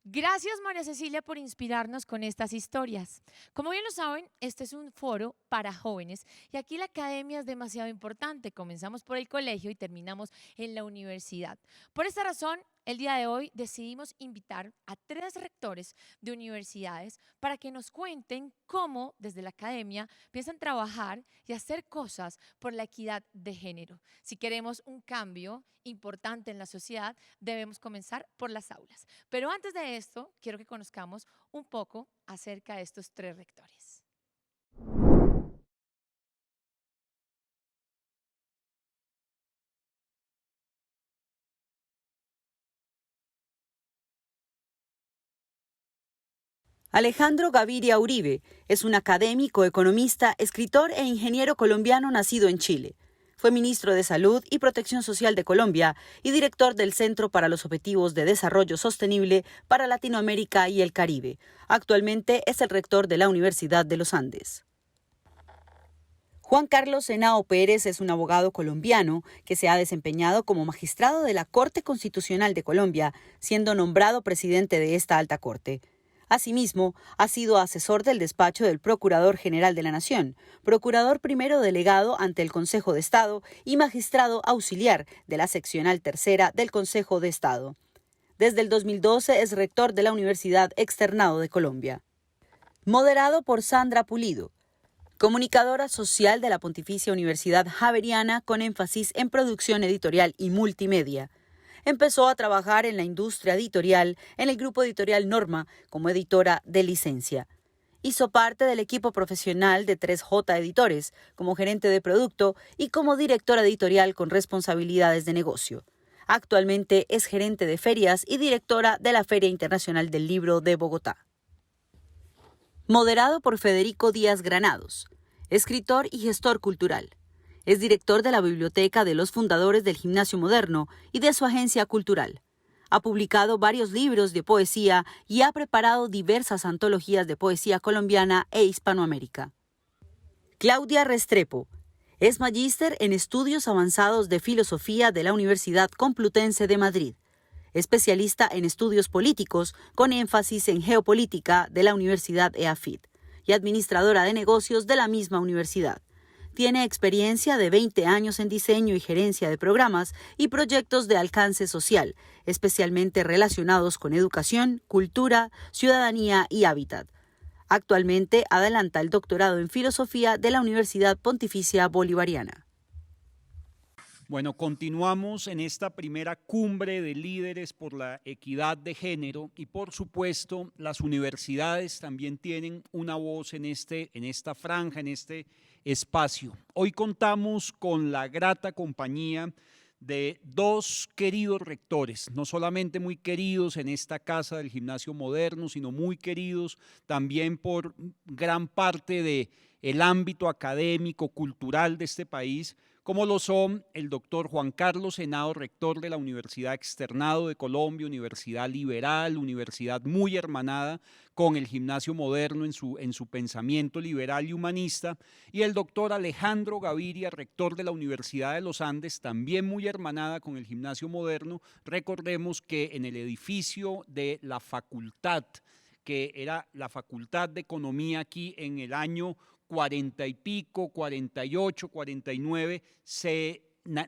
Gracias, María Cecilia, por inspirarnos con estas historias. Como bien lo saben, este es un foro para jóvenes y aquí la academia es demasiado importante. Comenzamos por el colegio y terminamos en la universidad. Por esta razón, el día de hoy decidimos invitar a tres rectores de universidades para que nos cuenten cómo desde la academia piensan trabajar y hacer cosas por la equidad de género. Si queremos un cambio importante en la sociedad, debemos comenzar por las aulas. Pero antes de esto, quiero que conozcamos un poco acerca de estos tres rectores. Alejandro Gaviria Uribe es un académico, economista, escritor e ingeniero colombiano nacido en Chile. Fue ministro de Salud y Protección Social de Colombia y director del Centro para los Objetivos de Desarrollo Sostenible para Latinoamérica y el Caribe. Actualmente es el rector de la Universidad de los Andes. Juan Carlos Henao Pérez es un abogado colombiano que se ha desempeñado como magistrado de la Corte Constitucional de Colombia, siendo nombrado presidente de esta alta corte. Asimismo, ha sido asesor del despacho del Procurador General de la Nación, procurador primero delegado ante el Consejo de Estado y magistrado auxiliar de la seccional tercera del Consejo de Estado. Desde el 2012 es rector de la Universidad Externado de Colombia. Moderado por Sandra Pulido, comunicadora social de la Pontificia Universidad Javeriana con énfasis en producción editorial y multimedia. Empezó a trabajar en la industria editorial en el grupo editorial Norma como editora de licencia. Hizo parte del equipo profesional de 3J Editores como gerente de producto y como directora editorial con responsabilidades de negocio. Actualmente es gerente de ferias y directora de la Feria Internacional del Libro de Bogotá. Moderado por Federico Díaz Granados, escritor y gestor cultural. Es director de la Biblioteca de los Fundadores del Gimnasio Moderno y de su agencia cultural. Ha publicado varios libros de poesía y ha preparado diversas antologías de poesía colombiana e Hispanoamérica. Claudia Restrepo. Es magíster en estudios avanzados de filosofía de la Universidad Complutense de Madrid, especialista en estudios políticos con énfasis en geopolítica de la Universidad EAFIT y administradora de negocios de la misma universidad. Tiene experiencia de 20 años en diseño y gerencia de programas y proyectos de alcance social, especialmente relacionados con educación, cultura, ciudadanía y hábitat. Actualmente adelanta el doctorado en filosofía de la Universidad Pontificia Bolivariana. Bueno, continuamos en esta primera cumbre de líderes por la equidad de género y por supuesto las universidades también tienen una voz en esta franja, en este espacio. Hoy contamos con la grata compañía de dos queridos rectores, no solamente muy queridos en esta casa del Gimnasio Moderno, sino muy queridos también por gran parte del ámbito académico, cultural de este país, como lo son el doctor Juan Carlos Henao, rector de la Universidad Externado de Colombia, universidad liberal, universidad muy hermanada con el Gimnasio Moderno en su pensamiento liberal y humanista, y el doctor Alejandro Gaviria, rector de la Universidad de los Andes, también muy hermanada con el Gimnasio Moderno. Recordemos que en el edificio de la facultad, que era la Facultad de Economía aquí en el año 40 y pico, 48, 49,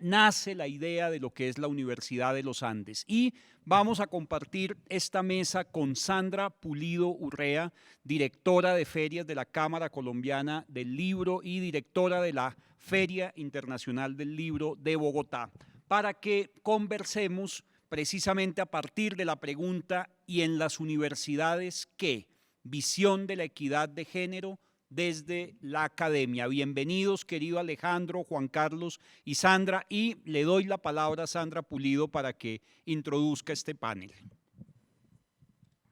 nace la idea de lo que es la Universidad de los Andes. Y vamos a compartir esta mesa con Sandra Pulido Urrea, directora de ferias de la Cámara Colombiana del Libro y directora de la Feria Internacional del Libro de Bogotá, para que conversemos precisamente a partir de la pregunta: ¿y en las universidades qué? Visión de la equidad de género desde la academia. Bienvenidos, querido Alejandro, Juan Carlos y Sandra, y le doy la palabra a Sandra Pulido para que introduzca este panel.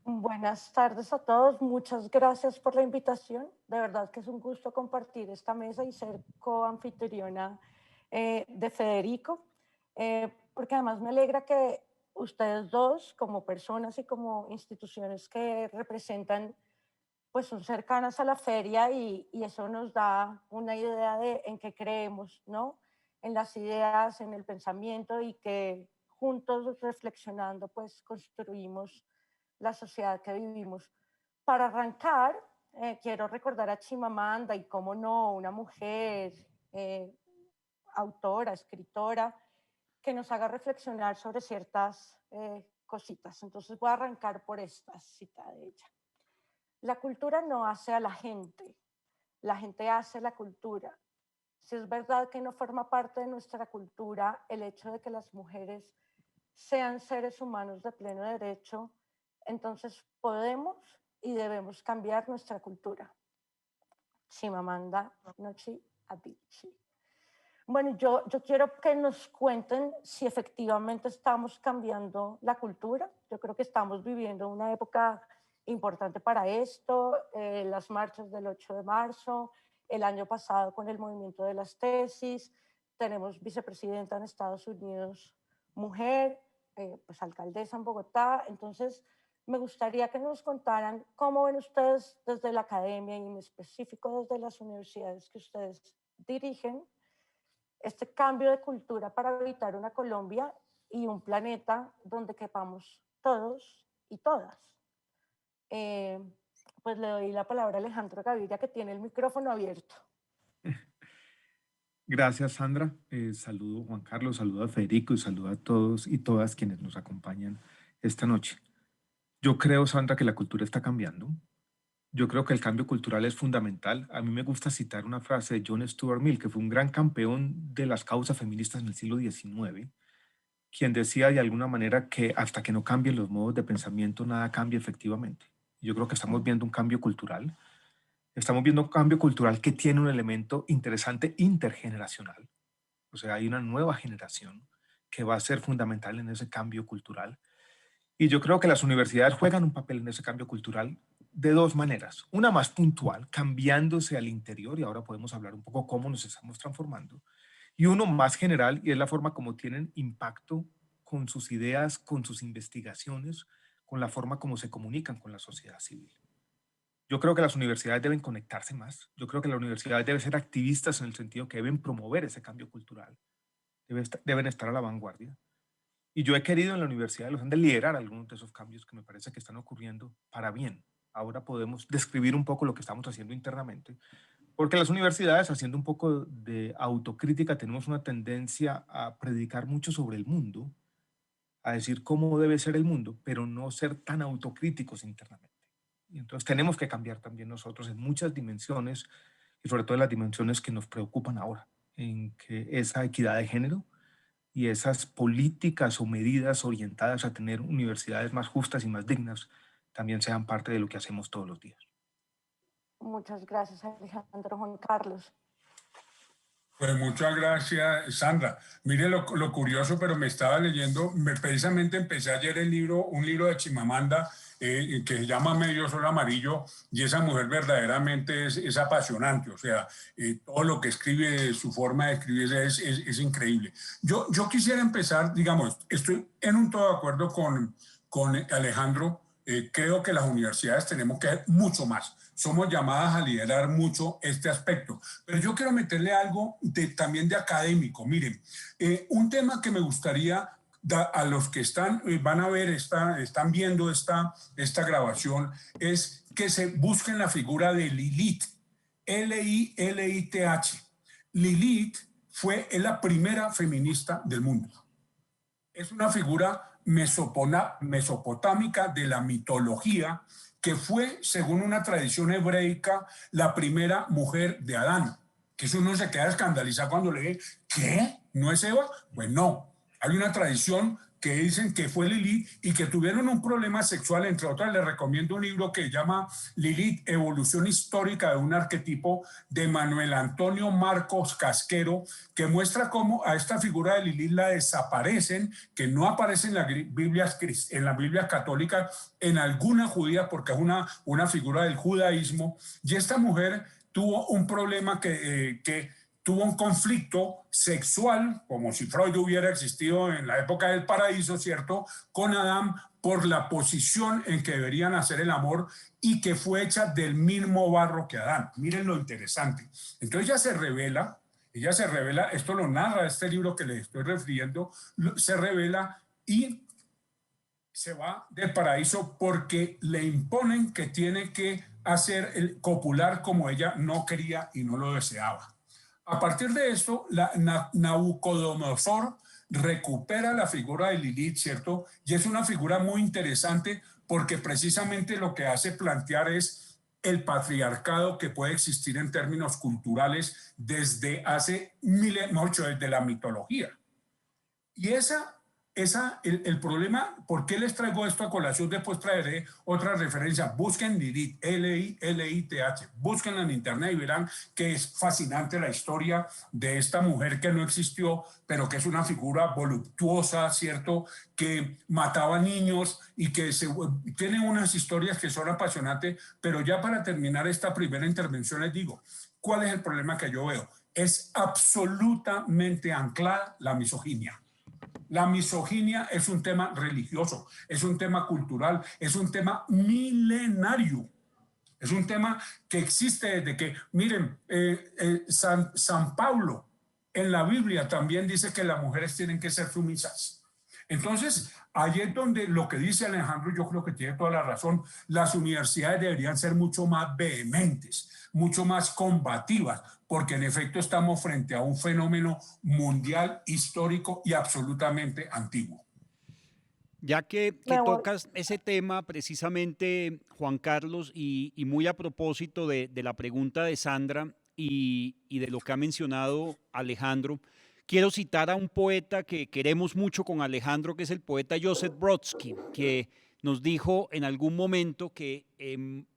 Buenas tardes a todos, muchas gracias por la invitación. De verdad que es un gusto compartir esta mesa y ser coanfitriona de Federico, porque además me alegra que ustedes dos, como personas y como instituciones que representan, pues son cercanas a la feria y eso nos da una idea de en qué creemos, ¿no? En las ideas, en el pensamiento y que juntos reflexionando, pues construimos la sociedad que vivimos. Para arrancar, quiero recordar a Chimamanda y, cómo no, una mujer autora, escritora, que nos haga reflexionar sobre ciertas cositas. Entonces voy a arrancar por esta cita de ella. La cultura no hace a la gente hace la cultura. Si es verdad que no forma parte de nuestra cultura el hecho de que las mujeres sean seres humanos de pleno derecho, entonces podemos y debemos cambiar nuestra cultura. Chimamanda Ngozi Adichie. Bueno, yo quiero que nos cuenten si efectivamente estamos cambiando la cultura. Yo creo que estamos viviendo una época importante para esto, las marchas del 8 de marzo, el año pasado con el movimiento de las tesis, tenemos vicepresidenta en Estados Unidos, mujer, pues alcaldesa en Bogotá. Entonces, me gustaría que nos contaran cómo ven ustedes desde la academia y en específico desde las universidades que ustedes dirigen, este cambio de cultura para habitar una Colombia y un planeta donde quepamos todos y todas. Pues le doy la palabra a Alejandro Gaviria, que tiene el micrófono abierto. Gracias, Sandra. Saludo a Juan Carlos, saludo a Federico y saludo a todos y todas quienes nos acompañan esta noche. Yo creo, Sandra, que la cultura está cambiando. Yo creo que el cambio cultural es fundamental. A mí me gusta citar una frase de John Stuart Mill, que fue un gran campeón de las causas feministas en el siglo XIX, quien decía de alguna manera que hasta que no cambien los modos de pensamiento, nada cambia efectivamente. Yo creo que estamos viendo un cambio cultural. Estamos viendo un cambio cultural que tiene un elemento interesante intergeneracional. O sea, hay una nueva generación que va a ser fundamental en ese cambio cultural. Y yo creo que las universidades juegan un papel en ese cambio cultural de dos maneras. Una más puntual, cambiándose al interior, y ahora podemos hablar un poco cómo nos estamos transformando. Y uno más general, y es la forma como tienen impacto con sus ideas, con sus investigaciones, con la forma como se comunican con la sociedad civil. Yo creo que las universidades deben conectarse más. Yo creo que las universidades deben ser activistas en el sentido que deben promover ese cambio cultural. Deben estar a la vanguardia. Y yo he querido en la Universidad de los Andes liderar algunos de esos cambios que me parece que están ocurriendo para bien. Ahora podemos describir un poco lo que estamos haciendo internamente, porque las universidades, haciendo un poco de autocrítica, tenemos una tendencia a predicar mucho sobre el mundo, a decir cómo debe ser el mundo, pero no ser tan autocríticos internamente. Y entonces tenemos que cambiar también nosotros en muchas dimensiones, y sobre todo en las dimensiones que nos preocupan ahora, en que esa equidad de género y esas políticas o medidas orientadas a tener universidades más justas y más dignas también sean parte de lo que hacemos todos los días. Muchas gracias, Alejandro. Juan Carlos. Pues muchas gracias, Sandra. Mire lo curioso, pero me estaba leyendo, precisamente empecé ayer un libro de Chimamanda que se llama Medio Sol Amarillo, y esa mujer verdaderamente es apasionante. O sea, todo lo que escribe, su forma de escribir es increíble. Yo quisiera empezar, digamos, estoy en un todo de acuerdo con Alejandro. Creo que las universidades tenemos que hacer mucho más. Somos llamadas a liderar mucho este aspecto. Pero yo quiero meterle algo también de académico. Miren, un tema que me gustaría a los que van a ver, están viendo esta grabación, es que se busquen la figura de Lilith, Lilith. Lilith es la primera feminista del mundo. Es una figura mesopotámica de la mitología, que fue, según una tradición hebreica, la primera mujer de Adán. Que eso uno se queda escandalizado cuando lee, ¿qué? ¿No es Eva? Pues no. Hay una tradición que dicen que fue Lilith y que tuvieron un problema sexual, entre otras. Les recomiendo un libro que se llama Lilith, Evolución Histórica de un Arquetipo, de Manuel Antonio Marcos Casquero, que muestra cómo a esta figura de Lilith la desaparecen, que no aparece en las Biblias católicas, en algunas judías, porque es una figura del judaísmo. Y esta mujer tuvo un problema que tuvo un conflicto sexual, como si Freud hubiera existido en la época del paraíso, ¿cierto?, con Adán, por la posición en que deberían hacer el amor, y que fue hecha del mismo barro que Adán. Miren lo interesante. Entonces ella se revela, esto lo narra este libro que les estoy refiriendo, se revela, y se va del paraíso porque le imponen que tiene que hacer el copular como ella no quería y no lo deseaba. A partir de esto, Nabucodonosor recupera la figura de Lilith, ¿cierto? Y es una figura muy interesante porque precisamente lo que hace plantear es el patriarcado que puede existir en términos culturales desde hace miles, mucho desde la mitología. Y el problema, ¿por qué les traigo esto a colación? Después traeré otra referencia. Busquen Lilith, Lilith, búsquenla en internet y verán que es fascinante la historia de esta mujer que no existió, pero que es una figura voluptuosa, ¿cierto? Que mataba niños y que tiene unas historias que son apasionantes. Pero ya para terminar esta primera intervención les digo, ¿cuál es el problema que yo veo? Es absolutamente anclada la misoginia. La misoginia es un tema religioso, es un tema cultural, es un tema milenario. Es un tema que existe desde que, miren, San Pablo en la Biblia también dice que las mujeres tienen que ser sumisas. Entonces, ahí es donde lo que dice Alejandro, yo creo que tiene toda la razón, las universidades deberían ser mucho más vehementes, mucho más combativas, porque en efecto estamos frente a un fenómeno mundial, histórico y absolutamente antiguo. Ya que Me voy. tocas ese tema precisamente, Juan Carlos, y muy a propósito de la pregunta de Sandra y de lo que ha mencionado Alejandro, quiero citar a un poeta que queremos mucho con Alejandro, que es el poeta Joseph Brodsky, que nos dijo en algún momento que en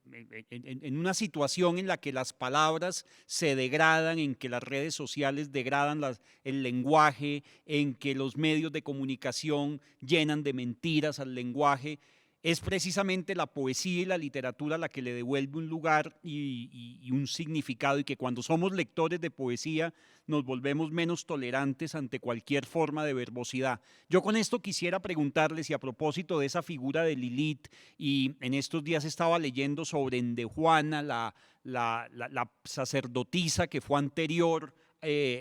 una situación en la que las palabras se degradan, en que las redes sociales degradan el lenguaje, en que los medios de comunicación llenan de mentiras al lenguaje, es precisamente la poesía y la literatura la que le devuelve un lugar y un significado, y que cuando somos lectores de poesía nos volvemos menos tolerantes ante cualquier forma de verbosidad. Yo con esto quisiera preguntarles, y a propósito de esa figura de Lilith, y en estos días estaba leyendo sobre Endejuana, la sacerdotisa que fue anterior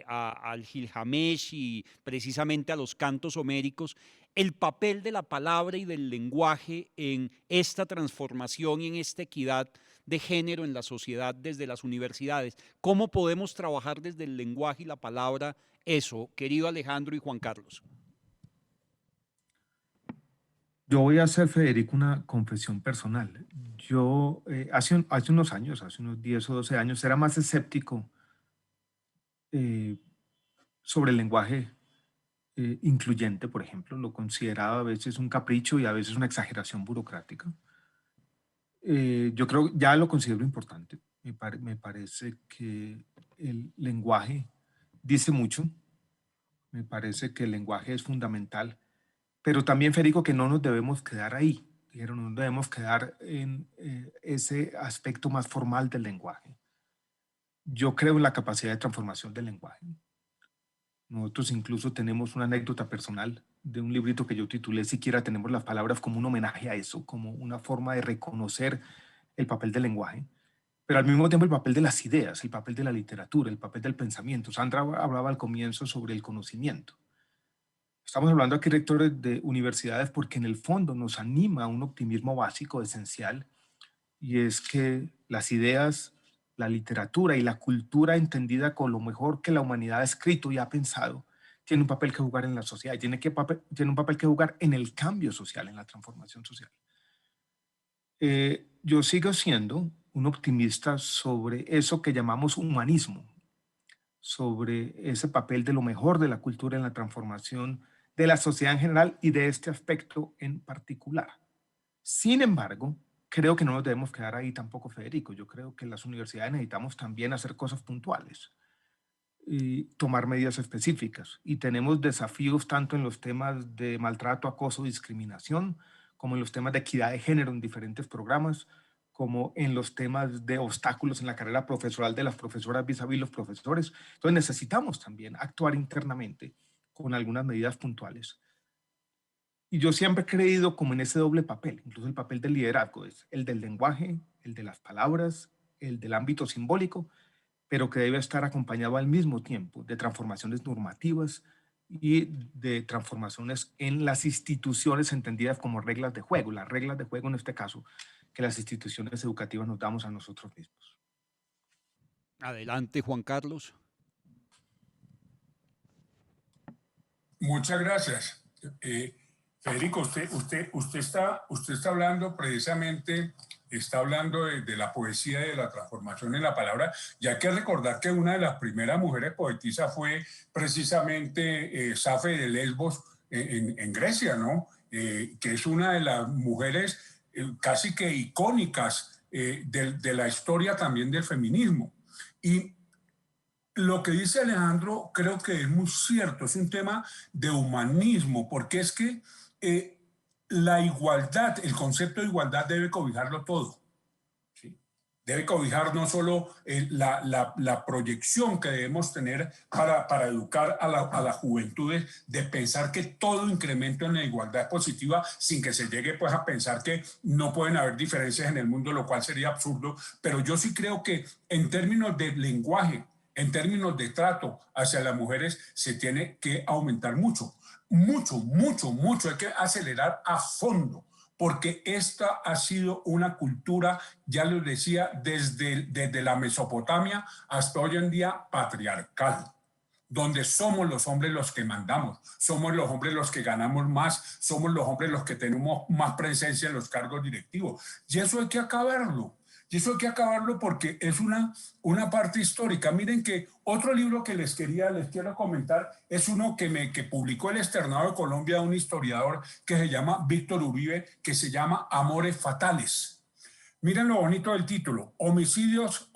al Gilgamesh y precisamente a los cantos homéricos, el papel de la palabra y del lenguaje en esta transformación y en esta equidad de género en la sociedad desde las universidades. ¿Cómo podemos trabajar desde el lenguaje y la palabra eso, querido Alejandro y Juan Carlos? Yo voy a hacer, Federico, una confesión personal. Yo hace unos años, hace unos 10 o 12 años, era más escéptico eh, sobre el lenguaje incluyente, por ejemplo. Lo consideraba a veces un capricho y a veces una exageración burocrática. Yo creo, ya lo considero importante. Me parece que el lenguaje dice mucho. Me parece que el lenguaje es fundamental. Pero también, Federico, que no nos debemos quedar ahí. No nos debemos quedar en ese aspecto más formal del lenguaje. Yo creo en la capacidad de transformación del lenguaje. Nosotros incluso tenemos una anécdota personal de un librito que yo titulé Siquiera tenemos las palabras, como un homenaje a eso, como una forma de reconocer el papel del lenguaje, pero al mismo tiempo el papel de las ideas, el papel de la literatura, el papel del pensamiento. Sandra hablaba al comienzo sobre el conocimiento. Estamos hablando aquí, rectores de universidades, porque en el fondo nos anima a un optimismo básico, esencial, y es que las ideas, la literatura y la cultura entendida con lo mejor que la humanidad ha escrito y ha pensado, tiene un papel que jugar en la sociedad y tiene un papel que jugar en el cambio social, en la transformación social. Yo sigo siendo un optimista sobre eso que llamamos humanismo, sobre ese papel de lo mejor de la cultura en la transformación de la sociedad en general y de este aspecto en particular. Sin embargo, creo que no nos debemos quedar ahí tampoco, Federico. Yo creo que las universidades necesitamos también hacer cosas puntuales y tomar medidas específicas. Y tenemos desafíos tanto en los temas de maltrato, acoso, discriminación, como en los temas de equidad de género en diferentes programas, como en los temas de obstáculos en la carrera profesoral de las profesoras vis-a-vis los profesores. Entonces necesitamos también actuar internamente con algunas medidas puntuales. Y yo siempre he creído como en ese doble papel, incluso el papel del liderazgo, es el del lenguaje, el de las palabras, el del ámbito simbólico, pero que debe estar acompañado al mismo tiempo de transformaciones normativas, y de transformaciones en las instituciones entendidas como reglas de juego, las reglas de juego en este caso, que las instituciones educativas nos damos a nosotros mismos. Adelante, Juan Carlos. Muchas gracias. Federico, usted está hablando precisamente, está hablando de la poesía y de la transformación en la palabra, y hay que recordar que una de las primeras mujeres poetisas fue precisamente Safe de Lesbos en Grecia, ¿no? Que es una de las mujeres casi que icónicas de la historia también del feminismo. Y lo que dice Alejandro creo que es muy cierto, es un tema de humanismo, porque es que la igualdad, el concepto de igualdad debe cobijarlo todo. ¿Sí? Debe cobijar no solo la proyección que debemos tener para educar a las juventudes, de pensar que todo incremento en la igualdad es positiva, sin que se llegue pues a pensar que no pueden haber diferencias en el mundo, lo cual sería absurdo, pero yo sí creo que en términos de lenguaje, en términos de trato hacia las mujeres, se tiene que aumentar mucho. Hay que acelerar a fondo, porque esta ha sido una cultura, ya les decía, desde la Mesopotamia hasta hoy en día patriarcal, donde somos los hombres los que mandamos, somos los hombres los que ganamos más, somos los hombres los que tenemos más presencia en los cargos directivos. Y eso hay que acabarlo. Y eso hay que acabarlo porque es una parte histórica. Miren que otro libro que les quiero comentar es uno que publicó el Externado de Colombia, un historiador que se llama Víctor Uribe, que se llama Amores Fatales. Miren lo bonito del título: homicidas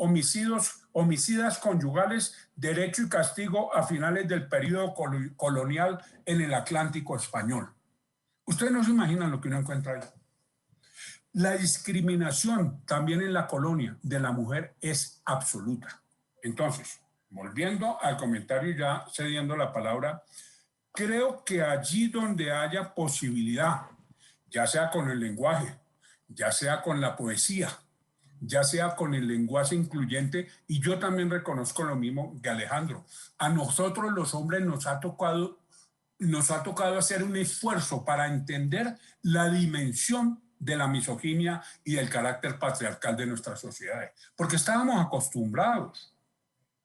conyugales, derecho y castigo a finales del periodo colonial en el Atlántico español. Ustedes no se imaginan lo que uno encuentra ahí. La discriminación también en la colonia de la mujer es absoluta. Entonces, volviendo al comentario, ya cediendo la palabra, creo que allí donde haya posibilidad, ya sea con el lenguaje, ya sea con la poesía, ya sea con el lenguaje incluyente, y yo también reconozco lo mismo que Alejandro, a nosotros los hombres nos ha tocado hacer un esfuerzo para entender la dimensión de la misoginia y del carácter patriarcal de nuestras sociedades, porque estábamos acostumbrados.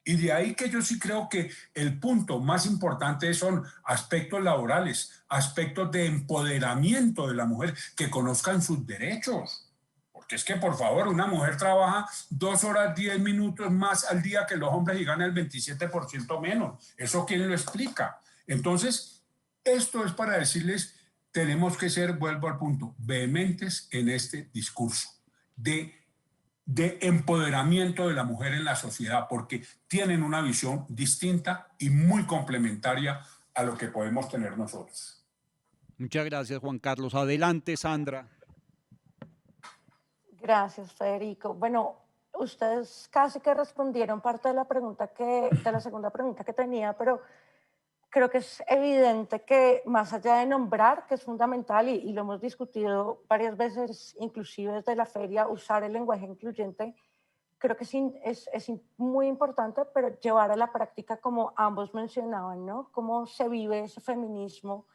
Y de ahí que yo sí creo que el punto más importante son aspectos laborales, aspectos de empoderamiento de la mujer, que conozcan sus derechos. Porque es que, por favor, una mujer trabaja 2 horas 10 minutos más al día que los hombres y gana el 27% menos. ¿Eso quién lo explica? Entonces, esto es para decirles, tenemos que ser, vuelvo al punto, vehementes en este discurso de empoderamiento de la mujer en la sociedad, porque tienen una visión distinta y muy complementaria a lo que podemos tener nosotros. Muchas gracias, Juan Carlos. Adelante, Sandra. Gracias, Federico. Bueno, ustedes casi que respondieron parte de la segunda pregunta que tenía, pero creo que es evidente que más allá de nombrar, que es fundamental, y lo hemos discutido varias veces, inclusive desde la feria, usar el lenguaje incluyente, creo que es muy importante, pero llevar a la práctica, como ambos mencionaban, ¿no? Cómo se vive ese feminismo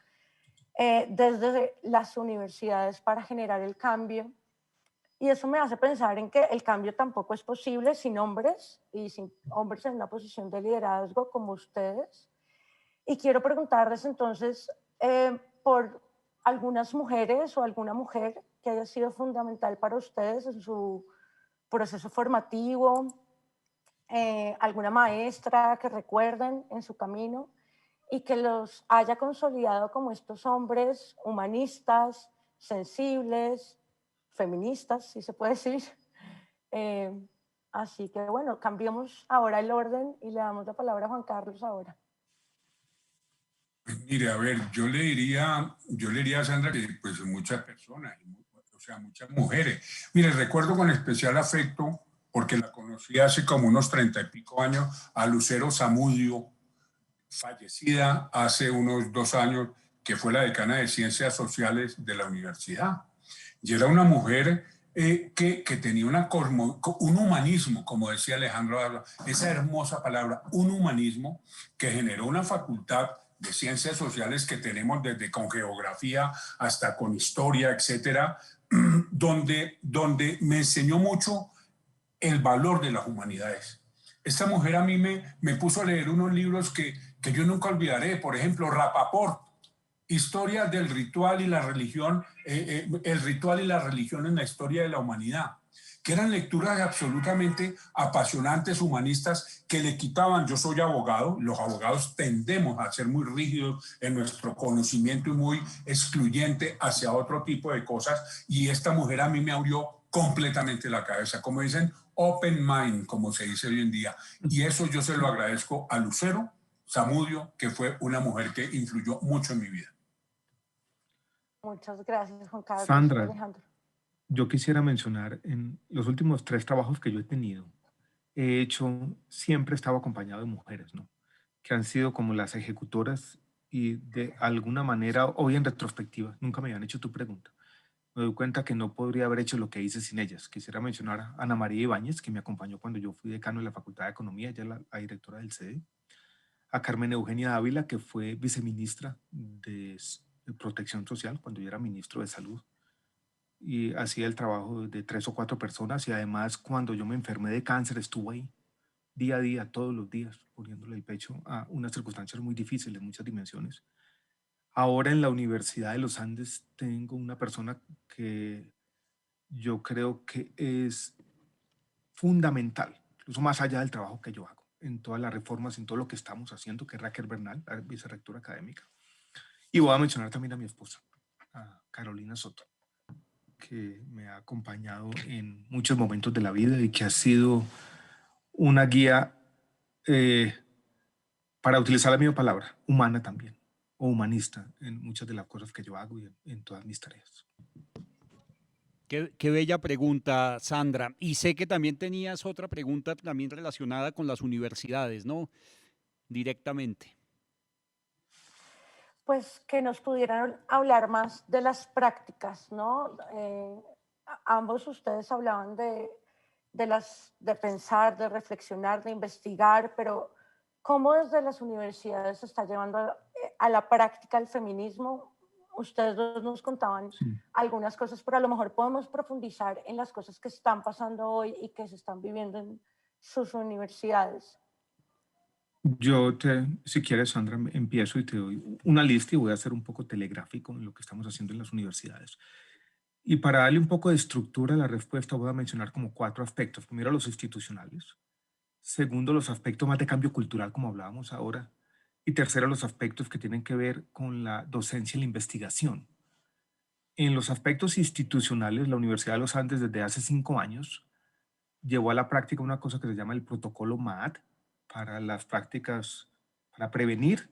desde las universidades para generar el cambio. Y eso me hace pensar en que el cambio tampoco es posible sin hombres, y sin hombres en una posición de liderazgo como ustedes. Y quiero preguntarles entonces por algunas mujeres o alguna mujer que haya sido fundamental para ustedes en su proceso formativo, alguna maestra que recuerden en su camino y que los haya consolidado como estos hombres humanistas, sensibles, feministas, si se puede decir. Así que bueno, cambiemos ahora el orden y le damos la palabra a Juan Carlos ahora. Mire, a ver, yo le diría a Sandra que pues muchas personas, o sea, muchas mujeres. Mire, recuerdo con especial afecto, porque la conocí hace como unos 30 y pico años, a Lucero Zamudio, fallecida hace unos 2 años, que fue la decana de Ciencias Sociales de la universidad. Y era una mujer que tenía un humanismo, como decía Alejandro, esa hermosa palabra, un humanismo que generó una facultad de ciencias sociales que tenemos desde con geografía hasta con historia, etcétera, donde me enseñó mucho el valor de las humanidades. Esta mujer a mí me puso a leer unos libros que yo nunca olvidaré, por ejemplo, Rapaport, Historia del ritual y la religión, el ritual y la religión en la historia de la humanidad, que eran lecturas absolutamente apasionantes, humanistas, que le quitaban, yo soy abogado, los abogados tendemos a ser muy rígidos en nuestro conocimiento y muy excluyente hacia otro tipo de cosas, y esta mujer a mí me abrió completamente la cabeza, como dicen, open mind, como se dice hoy en día, y eso yo se lo agradezco a Lucero Zamudio, que fue una mujer que influyó mucho en mi vida. Muchas gracias, Juan Carlos. Sandra, Alejandro. yo quisiera mencionar, en los últimos 3 trabajos que yo he tenido, siempre he estado acompañado de mujeres, ¿no? Que han sido como las ejecutoras y de alguna manera, hoy en retrospectiva, nunca me habían hecho tu pregunta. Me doy cuenta que no podría haber hecho lo que hice sin ellas. Quisiera mencionar a Ana María Ibáñez, que me acompañó cuando yo fui decano de la Facultad de Economía, ella la directora del CEDE, a Carmen Eugenia Ávila, que fue viceministra de Protección Social cuando yo era ministro de Salud, y hacía el trabajo de 3 o 4 personas, y además cuando yo me enfermé de cáncer estuvo ahí día a día, todos los días, poniéndole el pecho a unas circunstancias muy difíciles, de muchas dimensiones. Ahora en la Universidad de los Andes tengo una persona que yo creo que es fundamental, incluso más allá del trabajo que yo hago, en todas las reformas, en todo lo que estamos haciendo, que es Raquel Bernal, la vicerrectora académica. Y voy a mencionar también a mi esposa, a Carolina Soto, que me ha acompañado en muchos momentos de la vida y que ha sido una guía, para utilizar la misma palabra, humana también, o humanista en muchas de las cosas que yo hago y en todas mis tareas. Qué bella pregunta, Sandra. Y sé que también tenías otra pregunta también relacionada con las universidades, ¿no? Directamente. Pues que nos pudieran hablar más de las prácticas, ¿no? Ambos ustedes hablaban de pensar, de reflexionar, de investigar, pero ¿cómo desde las universidades se está llevando a la práctica el feminismo? Ustedes dos nos contaban Sí. algunas cosas, pero a lo mejor podemos profundizar en las cosas que están pasando hoy y que se están viviendo en sus universidades. Si quieres, Sandra, empiezo y te doy una lista y voy a ser un poco telegráfico en lo que estamos haciendo en las universidades. Y para darle un poco de estructura a la respuesta, voy a mencionar como 4 aspectos. Primero, los institucionales. Segundo, los aspectos más de cambio cultural, como hablábamos ahora. Y tercero, los aspectos que tienen que ver con la docencia y la investigación. En los aspectos institucionales, la Universidad de los Andes desde hace 5 años llevó a la práctica una cosa que se llama el protocolo MAD para las prácticas, para prevenir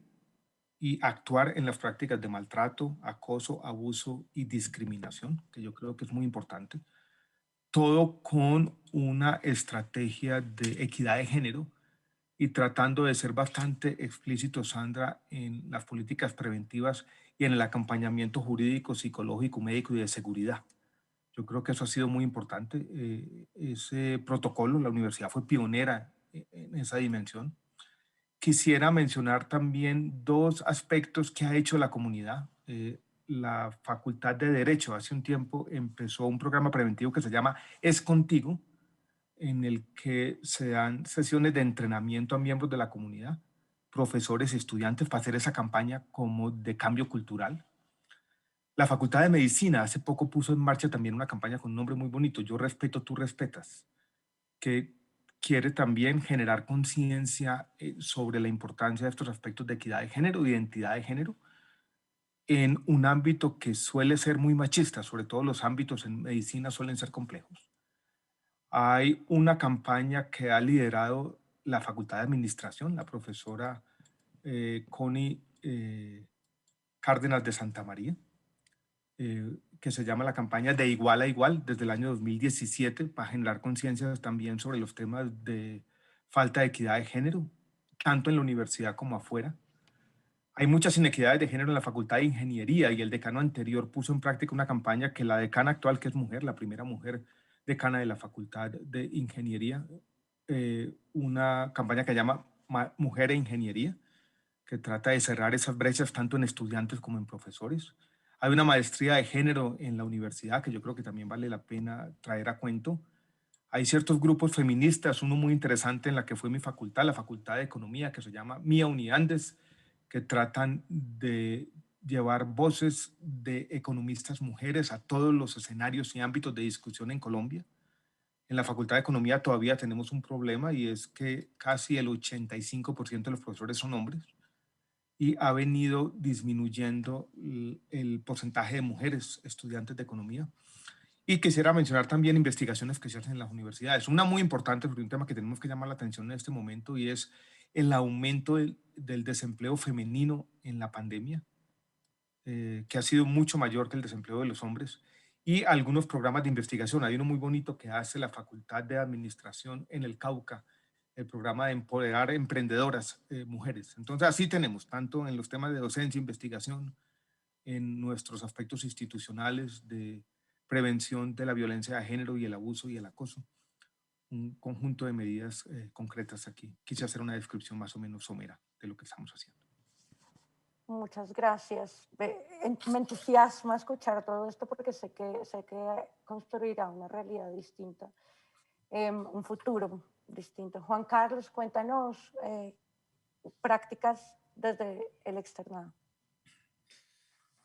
y actuar en las prácticas de maltrato, acoso, abuso y discriminación, que yo creo que es muy importante. Todo con una estrategia de equidad de género y tratando de ser bastante explícito, Sandra, en las políticas preventivas y en el acompañamiento jurídico, psicológico, médico y de seguridad. Yo creo que eso ha sido muy importante. Ese protocolo, la universidad fue pionera en esa dimensión. Quisiera mencionar también 2 aspectos que ha hecho la comunidad. La Facultad de Derecho hace un tiempo empezó un programa preventivo que se llama Es Contigo, en el que se dan sesiones de entrenamiento a miembros de la comunidad, profesores y estudiantes, para hacer esa campaña como de cambio cultural. La Facultad de Medicina hace poco puso en marcha también una campaña con un nombre muy bonito, Yo respeto, tú respetas, que quiere también generar conciencia sobre la importancia de estos aspectos de equidad de género, de identidad de género, en un ámbito que suele ser muy machista, sobre todo los ámbitos en medicina suelen ser complejos. Hay una campaña que ha liderado la Facultad de Administración, la profesora Connie Cárdenas de Santa María, que se llama la campaña De Igual a Igual desde el año 2017 para generar conciencia también sobre los temas de falta de equidad de género, tanto en la universidad como afuera. Hay muchas inequidades de género en la Facultad de Ingeniería y el decano anterior puso en práctica una campaña que la decana actual, que es mujer, la primera mujer decana de la Facultad de Ingeniería, una campaña que se llama Mujer e Ingeniería, que trata de cerrar esas brechas tanto en estudiantes como en profesores. Hay una maestría de género en la universidad que yo creo que también vale la pena traer a cuento. Hay ciertos grupos feministas, uno muy interesante en la que fue mi facultad, la Facultad de Economía, que se llama Mía Uniandes, que tratan de llevar voces de economistas mujeres a todos los escenarios y ámbitos de discusión en Colombia. En la Facultad de Economía todavía tenemos un problema y es que casi el 85% de los profesores son hombres y ha venido disminuyendo el porcentaje de mujeres estudiantes de economía. Y quisiera mencionar también investigaciones que se hacen en las universidades. Una muy importante, porque un tema que tenemos que llamar la atención en este momento, y es el aumento del desempleo femenino en la pandemia, que ha sido mucho mayor que el desempleo de los hombres, y algunos programas de investigación. Hay uno muy bonito que hace la Facultad de Administración en el Cauca, el programa de empoderar emprendedoras mujeres. Entonces, así tenemos, tanto en los temas de docencia, investigación, en nuestros aspectos institucionales de prevención de la violencia de género y el abuso y el acoso, un conjunto de medidas concretas aquí. Quise hacer una descripción más o menos somera de lo que estamos haciendo. Muchas gracias. Me entusiasma escuchar todo esto porque sé que construirá una realidad distinta, un futuro distinto. Juan Carlos, cuéntanos prácticas desde el externado.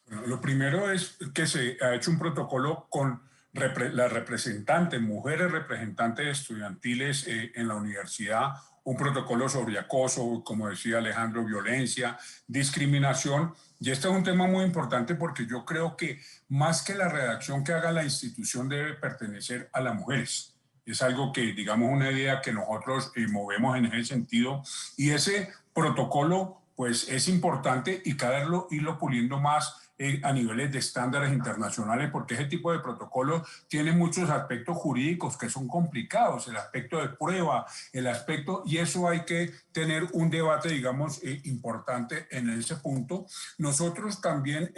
Bueno, lo primero es que se ha hecho un protocolo con las representantes, mujeres representantes estudiantiles en la universidad, un protocolo sobre acoso, como decía Alejandro, violencia, discriminación. Y este es un tema muy importante porque yo creo que más que la redacción que haga la institución debe pertenecer a las mujeres. Es algo que, digamos, una idea que nosotros movemos en ese sentido. Y ese protocolo, pues, es importante y cada vez irlo puliendo más a niveles de estándares internacionales, porque ese tipo de protocolos tiene muchos aspectos jurídicos que son complicados, el aspecto de prueba, el aspecto, y eso hay que tener un debate, digamos, importante en ese punto. Nosotros también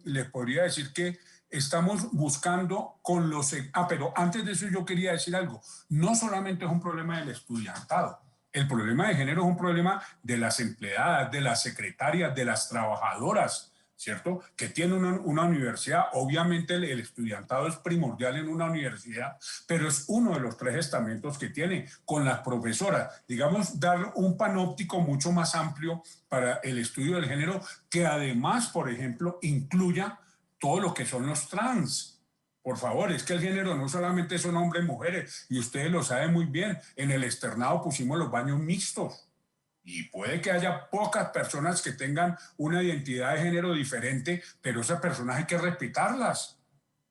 les podría decir que estamos buscando con los... pero antes de eso yo quería decir algo, no solamente es un problema del estudiantado, el problema de género es un problema de las empleadas, de las secretarias, de las trabajadoras, ¿cierto? Que tiene una universidad. Obviamente el estudiantado es primordial en una universidad, pero es uno de los 3 estamentos que tiene con las profesoras. Digamos, dar un panóptico mucho más amplio para el estudio del género, que además, por ejemplo, incluya todo lo que son los trans. Por favor, es que el género no solamente son hombres y mujeres, y ustedes lo saben muy bien. En el externado pusimos los baños mixtos. Y puede que haya pocas personas que tengan una identidad de género diferente, pero esas personas hay que respetarlas.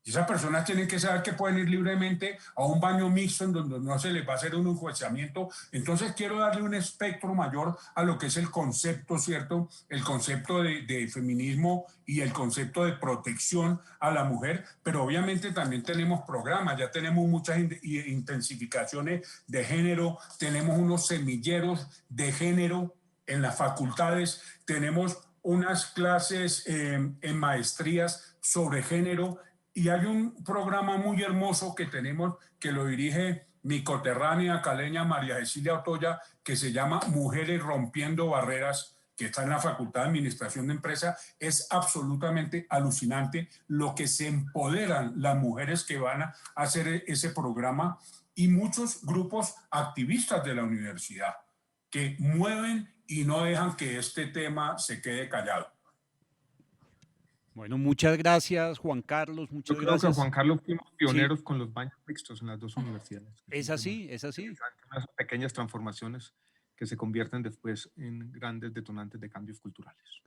Y esas personas tienen que saber que pueden ir libremente a un baño mixto en donde no se les va a hacer un enjuiciamiento. Entonces quiero darle un espectro mayor a lo que es el concepto, ¿cierto? El concepto de feminismo y el concepto de protección a la mujer, pero obviamente también tenemos programas, ya tenemos muchas intensificaciones de género, tenemos unos semilleros de género en las facultades, tenemos unas clases en maestrías sobre género. Y hay un programa muy hermoso que tenemos, que lo dirige mi coterránea caleña María Cecilia Otoya, que se llama Mujeres Rompiendo Barreras, que está en la Facultad de Administración de Empresas. Es absolutamente alucinante lo que se empoderan las mujeres que van a hacer ese programa y muchos grupos activistas de la universidad que mueven y no dejan que este tema se quede callado. Bueno, muchas gracias, Juan Carlos, muchas Yo creo gracias. que Juan Carlos fuimos pioneros Sí. con los baños mixtos en las 2 universidades. Es así, es así. Unas pequeñas transformaciones que se convierten después en grandes detonantes de cambios culturales.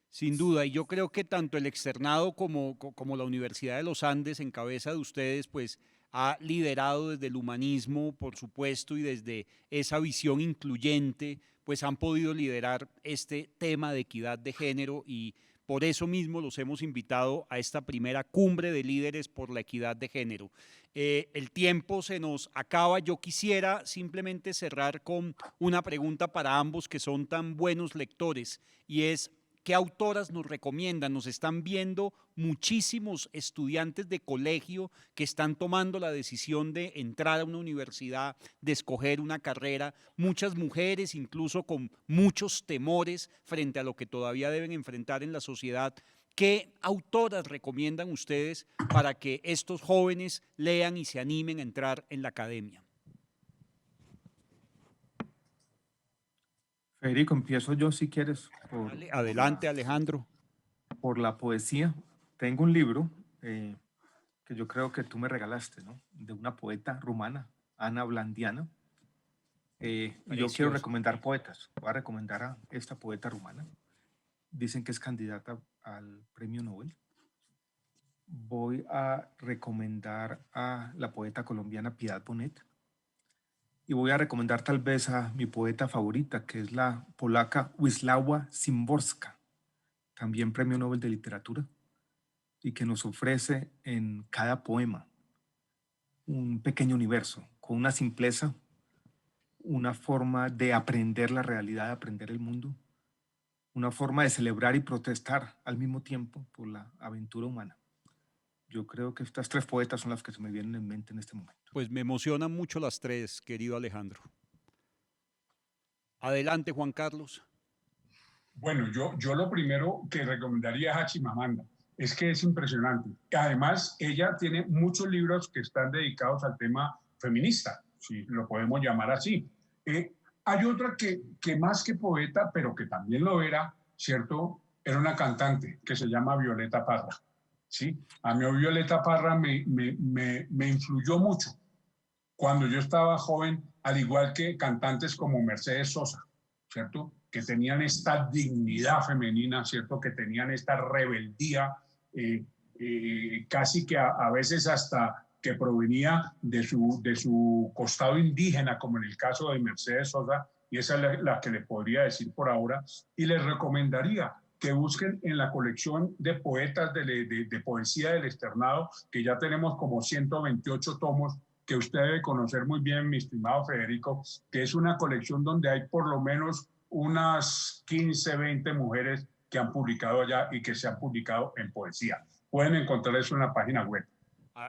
Sin duda, y yo creo que tanto el externado como la Universidad de los Andes, en cabeza de ustedes, pues ha liderado desde el humanismo, por supuesto, y desde esa visión incluyente, pues han podido liderar este tema de equidad de género y por eso mismo los hemos invitado a esta primera cumbre de líderes por la equidad de género. El tiempo se nos acaba. Yo quisiera simplemente cerrar con una pregunta para ambos que son tan buenos lectores y es, ¿qué autoras nos recomiendan? Nos están viendo muchísimos estudiantes de colegio que están tomando la decisión de entrar a una universidad, de escoger una carrera, muchas mujeres incluso con muchos temores frente a lo que todavía deben enfrentar en la sociedad. ¿Qué autoras recomiendan ustedes para que estos jóvenes lean y se animen a entrar en la academia? Federico, empiezo yo si quieres Adelante, Alejandro. por la poesía. Tengo un libro que yo creo que tú me regalaste, ¿no? De una poeta rumana, Ana Blandiana. Yo quiero recomendar poetas. Voy a recomendar a esta poeta rumana. Dicen que es candidata al premio Nobel. Voy a recomendar a la poeta colombiana Piedad Bonet. Y voy a recomendar tal vez a mi poeta favorita, que es la polaca Wisława Szymborska, también premio Nobel de Literatura, y que nos ofrece en cada poema un pequeño universo, con una simpleza, una forma de aprender la realidad, de aprender el mundo, una forma de celebrar y protestar al mismo tiempo por la aventura humana. Yo creo que estas tres poetas son las que se me vienen en mente en este momento. Pues me emocionan mucho las tres, querido Alejandro. Adelante, Juan Carlos. Bueno, yo lo primero que recomendaría a Chimamanda es que es impresionante. Además, ella tiene muchos libros que están dedicados al tema feminista, si lo podemos llamar así. Hay otra que más que poeta, pero que también lo era, ¿cierto? Era una cantante que se llama Violeta Parra, ¿sí? A mí Violeta Parra me influyó mucho cuando yo estaba joven, al igual que cantantes como Mercedes Sosa, ¿cierto? Que tenían esta dignidad femenina, ¿cierto? Que tenían esta rebeldía, casi que a veces hasta que provenía de su costado indígena, como en el caso de Mercedes Sosa, y esa es la que le podría decir por ahora, y les recomendaría que busquen en la colección de poetas de poesía del Externado, que ya tenemos como 128 tomos, que usted debe conocer muy bien, mi estimado Federico, que es una colección donde hay por lo menos unas 15, 20 mujeres que han publicado allá y que se han publicado en poesía. Pueden encontrar eso en la página web.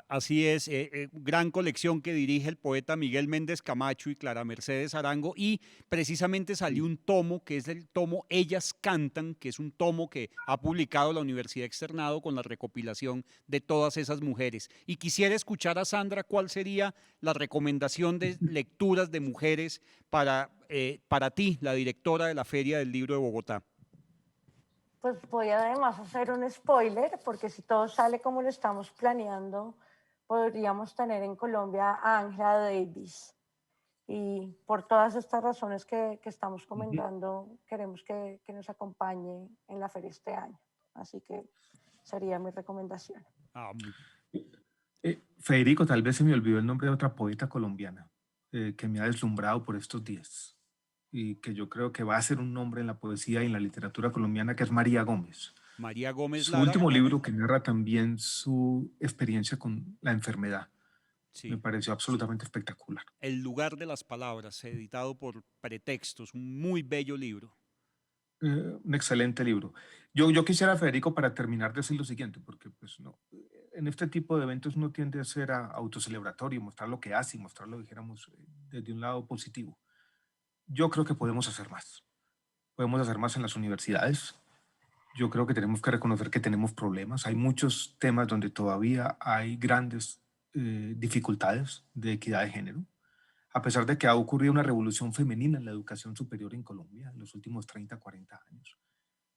Así es, gran colección que dirige el poeta Miguel Méndez Camacho y Clara Mercedes Arango, y precisamente salió un tomo que es el tomo Ellas Cantan, que es un tomo que ha publicado la Universidad Externado con la recopilación de todas esas mujeres. Y quisiera escuchar a Sandra cuál sería la recomendación de lecturas de mujeres para ti, la directora de la Feria del Libro de Bogotá. Pues voy además a hacer un spoiler, porque si todo sale como lo estamos planeando, podríamos tener en Colombia a Angela Davis. Y por todas estas razones que estamos comentando, queremos que nos acompañe en la feria este año. Así que sería mi recomendación. Federico, tal vez se me olvidó el nombre de otra poeta colombiana que me ha deslumbrado por estos días y que yo creo que va a ser un nombre en la poesía y en la literatura colombiana, que es María Gómez. María Gómez Su Lara. último libro, que narra también su experiencia con la enfermedad, sí, me pareció absolutamente espectacular. El lugar de las palabras, editado por Pretextos, un muy bello libro. Un excelente libro. Yo quisiera, Federico, para terminar, decir lo siguiente, porque pues, no, en este tipo de eventos uno tiende a ser autocelebratorio, mostrar lo que hace y mostrarlo, dijéramos, desde un lado positivo. Yo creo que podemos hacer más. Podemos hacer más en las universidades. Yo creo que tenemos que reconocer que tenemos problemas. Hay muchos temas donde todavía hay grandes dificultades de equidad de género. A pesar de que ha ocurrido una revolución femenina en la educación superior en Colombia en los últimos 30, 40 años.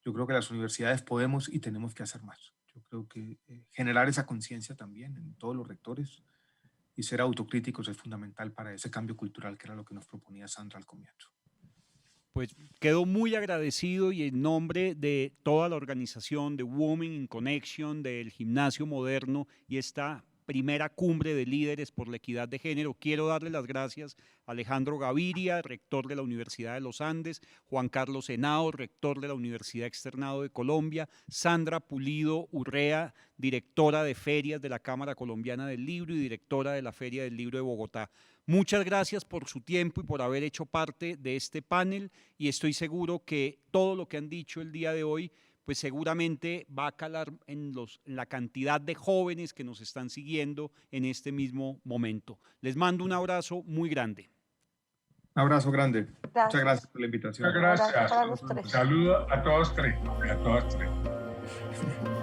Yo creo que las universidades podemos y tenemos que hacer más. Yo creo que generar esa conciencia también en todos los rectores y ser autocríticos es fundamental para ese cambio cultural, que era lo que nos proponía Sandra al comienzo. Pues quedo muy agradecido, y en nombre de toda la organización de Women in Connection, del Gimnasio Moderno y esta primera cumbre de líderes por la equidad de género. Quiero darle las gracias a Alejandro Gaviria, rector de la Universidad de los Andes, Juan Carlos Henao, rector de la Universidad Externado de Colombia, Sandra Pulido Urrea, directora de ferias de la Cámara Colombiana del Libro y directora de la Feria del Libro de Bogotá. Muchas gracias por su tiempo y por haber hecho parte de este panel, y estoy seguro que todo lo que han dicho el día de hoy pues seguramente va a calar en la cantidad de jóvenes que nos están siguiendo en este mismo momento. Les mando un abrazo muy grande. Un abrazo grande. Gracias. Muchas gracias por la invitación. Muchas gracias. Para los tres. Saludo a todos tres. A todos tres.